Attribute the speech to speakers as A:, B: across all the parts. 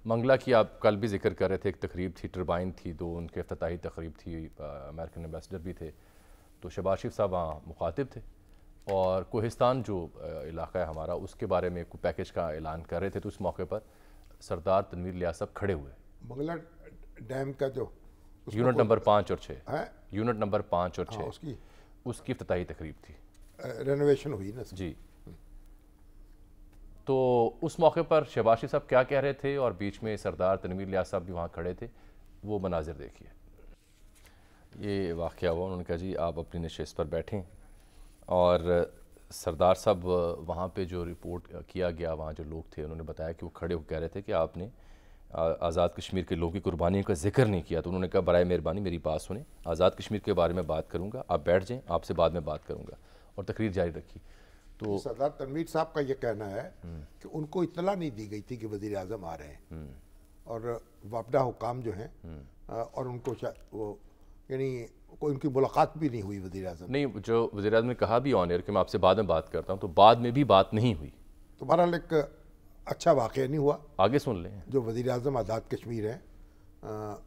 A: منگلا کی آپ کل بھی ذکر کر رہے تھے، ایک تقریب تھی، ٹربائن تھی، دو ان کے افتتاحی تقریب تھی، امریکن ایمبیسڈر بھی تھے، تو شہباز شریف صاحب وہاں مخاطب تھے اور کوہستان جو علاقہ ہے ہمارا، اس کے بارے میں کوئی پیکج کا اعلان کر رہے تھے، تو اس موقع پر سردار تنویر الیاس صاحب کھڑے ہوئے.
B: منگلا ڈیم کا جو
A: یونٹ نمبر 5 اور 6
B: ہے،
A: یونٹ نمبر 5 اور 6
B: اس
A: کی افتتاحی تقریب تھی،
B: رینوویشن ہوئی نا
A: جی. تو اس موقع پر شہباز شریف صاحب کیا کہہ رہے تھے اور بیچ میں سردار تنویر الیاس صاحب بھی وہاں کھڑے تھے، وہ مناظر دیکھیے. یہ واقعہ ہوا، انہوں نے کہا جی آپ اپنی نشست پر بیٹھیں، اور سردار صاحب وہاں پہ جو رپورٹ کیا گیا، وہاں جو لوگ تھے انہوں نے بتایا کہ وہ کھڑے ہو کہہ رہے تھے کہ آپ نے آزاد کشمیر کے لوگوں کی قربانیوں کا ذکر نہیں کیا. تو انہوں نے کہا برائے مہربانی میری بات سنیں، آزاد کشمیر کے بارے میں بات کروں گا، آپ بیٹھ جائیں، آپ سے بعد میں بات کروں گا، اور تقریر جاری رکھی. تو
B: سردار تنویر صاحب کا یہ کہنا ہے کہ ان کو اطلاع نہیں دی گئی تھی کہ وزیر اعظم آ رہے ہیں، اور وابڈہ حکام جو ہیں اور ان کو وہ یعنی کوئی ان کی ملاقات بھی نہیں ہوئی وزیر اعظم
A: نہیں. جو وزیر اعظم نے کہا بھی آن ایئر کہ میں آپ سے بعد میں بات کرتا ہوں، تو بعد میں بھی بات نہیں ہوئی.
B: تو بہرحال ایک اچھا واقعہ نہیں ہوا.
A: آگے سن لیں.
B: جو وزیر اعظم آزاد کشمیر ہیں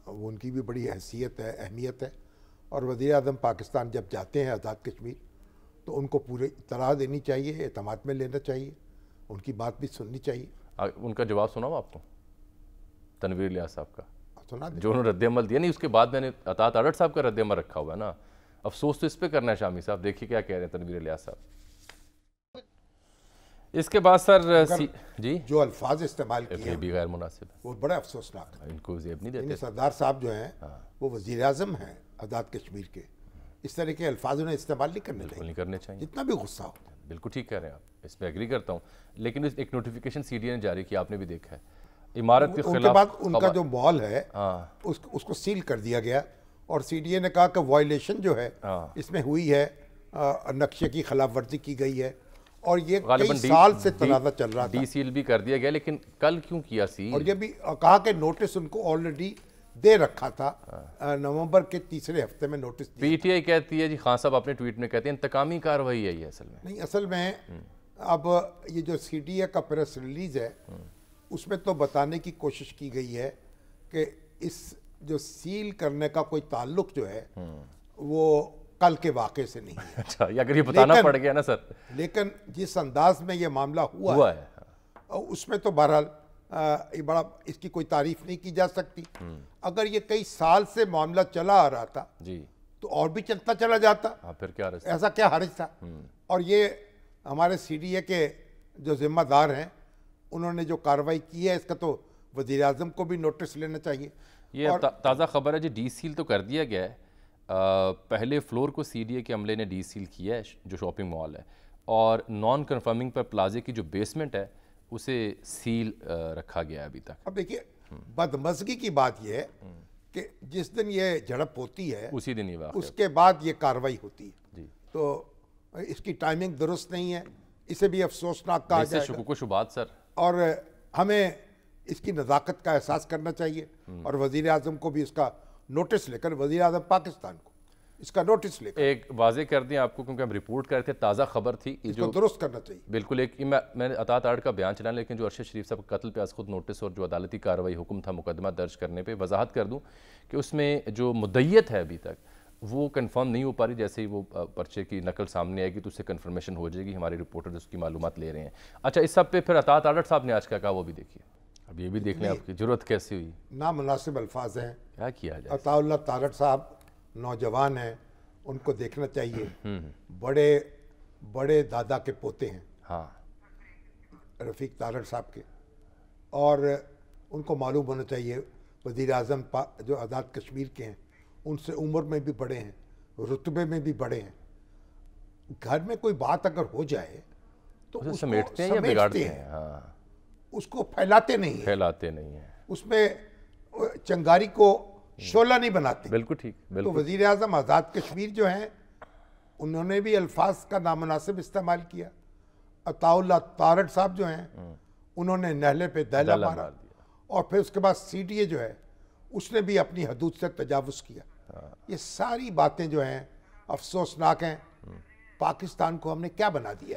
B: وہ ان کی بھی بڑی حیثیت ہے، اہمیت ہے، اور وزیر اعظم پاکستان جب جاتے ہیں آزاد کشمیر تو ان کو پورے اطلاع دینی چاہیے، اعتماد میں لینا چاہیے، ان کی بات بھی سننی چاہیے.
A: ان کا جواب سنا ہوا آپ کو تنویر الیاس صاحب کا،
B: سنا دیں.
A: جو انہوں نے رد عمل دیا؟ نہیں، اس کے بعد میں نے عطاۃ آڈٹ صاحب کا رد عمل رکھا ہوا ہے نا. افسوس تو اس پہ کرنا ہے شامی صاحب. دیکھیے کیا کہہ رہے ہیں تنویر الیاس صاحب. اس کے بعد سر جی
B: جو الفاظ استعمال کیے
A: یہ بھی غیر مناسب ہے،
B: وہ بڑا افسوسناک ہے.
A: ان کو زیب نہیں دیتے.
B: سردار صاحب جو ہیں وہ وزیر اعظم ہیں آزاد کشمیر کے، اس طرح کے الفاظ انہیں استعمال نہیں کرنے
A: بالکل نہیں کرنے چاہیے،
B: جتنا بھی غصہ ہو.
A: بالکل ٹھیک کہہ رہے ہیں آپ، اس پہ ایگری کرتا ہوں. لیکن ایک نوٹیفیکیشن سی ڈی اے نے جاری کیا، آپ نے بھی دیکھا ہے، عمارت کے
B: ان کے
A: خلاف.
B: بعد ان کا جو مال ہے اس کو سیل کر دیا گیا، اور سی ڈی اے نے کہا کہ وائلیشن جو ہے اس میں ہوئی ہے، نقشے کی خلاف ورزی کی گئی ہے، اور یہ کئی سال سے تنازع چل رہا تھا.
A: ڈی سیل بھی کر دیا گیا، لیکن کل کیوں کیا سیل؟
B: اور یہ بھی کہا کہ نوٹس ان کو آلریڈی دے رکھا تھا، نومبر کے تیسرے ہفتے میں نوٹس دیا.
A: پی ٹی آئی کہتی ہے، جی خان صاحب اپنے ٹویٹ میں کہتے ہیں انتقامی کارروائی ہے یہ اصل میں.
B: نہیں، اصل میں اب یہ جو سی ڈی اے کا پریس ریلیز ہے اس میں تو بتانے کی کوشش کی گئی ہے کہ اس جو سیل کرنے کا کوئی تعلق جو ہے وہ کل کے واقعے سے نہیں ہے.
A: اچھا، یہ اگر یہ بتانا پڑ گیا نا سر.
B: لیکن جس انداز میں یہ معاملہ ہوا ہے اس میں تو بہرحال بڑا اس کی کوئی تعریف نہیں کی جا سکتی. اگر یہ کئی سال سے معاملہ چلا آ رہا تھا
A: جی
B: تو اور بھی چلتا چلا جاتا،
A: پھر کیا
B: ایسا کیا حرج تھا. اور یہ ہمارے سی ڈی اے کے جو ذمہ دار ہیں انہوں نے جو کارروائی کی ہے اس کا تو وزیر اعظم کو بھی نوٹس لینا چاہیے.
A: یہ تازہ خبر ہے جی، ڈی سیل تو کر دیا گیا ہے. پہلے فلور کو سی ڈی اے کے عملے نے ڈی سیل کیا ہے جو شاپنگ مال ہے، اور نان کنفرمنگ پر پلازے کی جو بیسمنٹ ہے اسے سیل رکھا گیا ہے ابھی تک.
B: اب دیکھیے بدمزگی کی بات یہ ہے کہ جس دن یہ جھڑپ ہوتی ہے
A: اسی دن یہ واقعہ،
B: اس کے بعد یہ کارروائی ہوتی ہے.
A: جی
B: تو اس کی ٹائمنگ درست نہیں ہے، اسے بھی افسوسناک کہا جائے گا.
A: شکوک و شبہات سر،
B: اور ہمیں اس کی نزاکت کا احساس کرنا چاہیے، اور وزیر اعظم کو بھی اس کا نوٹس لے کر، وزیر اعظم پاکستان کو اس کا نوٹس لے کر
A: ایک واضح کر دیں آپ کو، کیونکہ ہم رپورٹ کر رہے تھے، تازہ خبر تھی
B: اس کو درست کرنا چاہیے.
A: بالکل. ایک میں نے عطاۃ آڈٹ کا بیان چلانا، لیکن جو ارشد شریف صاحب قتل پہ از خود نوٹس اور جو عدالتی کارروائی حکم تھا مقدمہ درج کرنے پہ، وضاحت کر دوں کہ اس میں جو مدعیت ہے ابھی تک وہ کنفرم نہیں ہو پا رہی. جیسے ہی وہ پرچے کی نقل سامنے آئے گی تو اس سے کنفرمیشن ہو جائے گی. ہمارے رپورٹر اس کی معلومات لے رہے ہیں. اچھا، اس سب پہ پھر عطاۃ آڈٹ صاحب نے آج کیا کہا وہ بھی دیکھیے. اب یہ بھی دیکھ لیں آپ کی ضرورت کیسی ہوئی.
B: نامناسب الفاظ ہیں.
A: کیا کیا جائے؟
B: عطاء اللہ تارڑ صاحب نوجوان ہیں، ان کو دیکھنا چاہیے. بڑے دادا کے پوتے ہیں
A: ہاں
B: رفیق تارڑ صاحب کے، اور ان کو معلوم ہونا چاہیے وزیر اعظم جو آزاد کشمیر کے ہیں ان سے عمر میں بھی بڑے ہیں، رتبے میں بھی بڑے ہیں. گھر میں کوئی بات اگر ہو جائے تو اس کو
A: سمیٹتے ہیں یا بگاڑتے ہیں؟ ہاں،
B: اس کو پھیلاتے نہیں ہیں، اس میں چنگاری کو شعلہ نہیں بناتے.
A: بالکل ٹھیک.
B: تو وزیر اعظم آزاد کشمیر جو ہیں انہوں نے بھی الفاظ کا نامناسب استعمال کیا. عطاء اللہ تارڑ صاحب جو ہیں انہوں نے نہلے پہ دہلا مارا، اور پھر اس کے بعد سی ڈی اے جو ہے اس نے بھی اپنی حدود سے تجاوز کیا. یہ ساری باتیں جو ہیں افسوسناک ہیں. پاکستان کو ہم نے کیا بنا دیا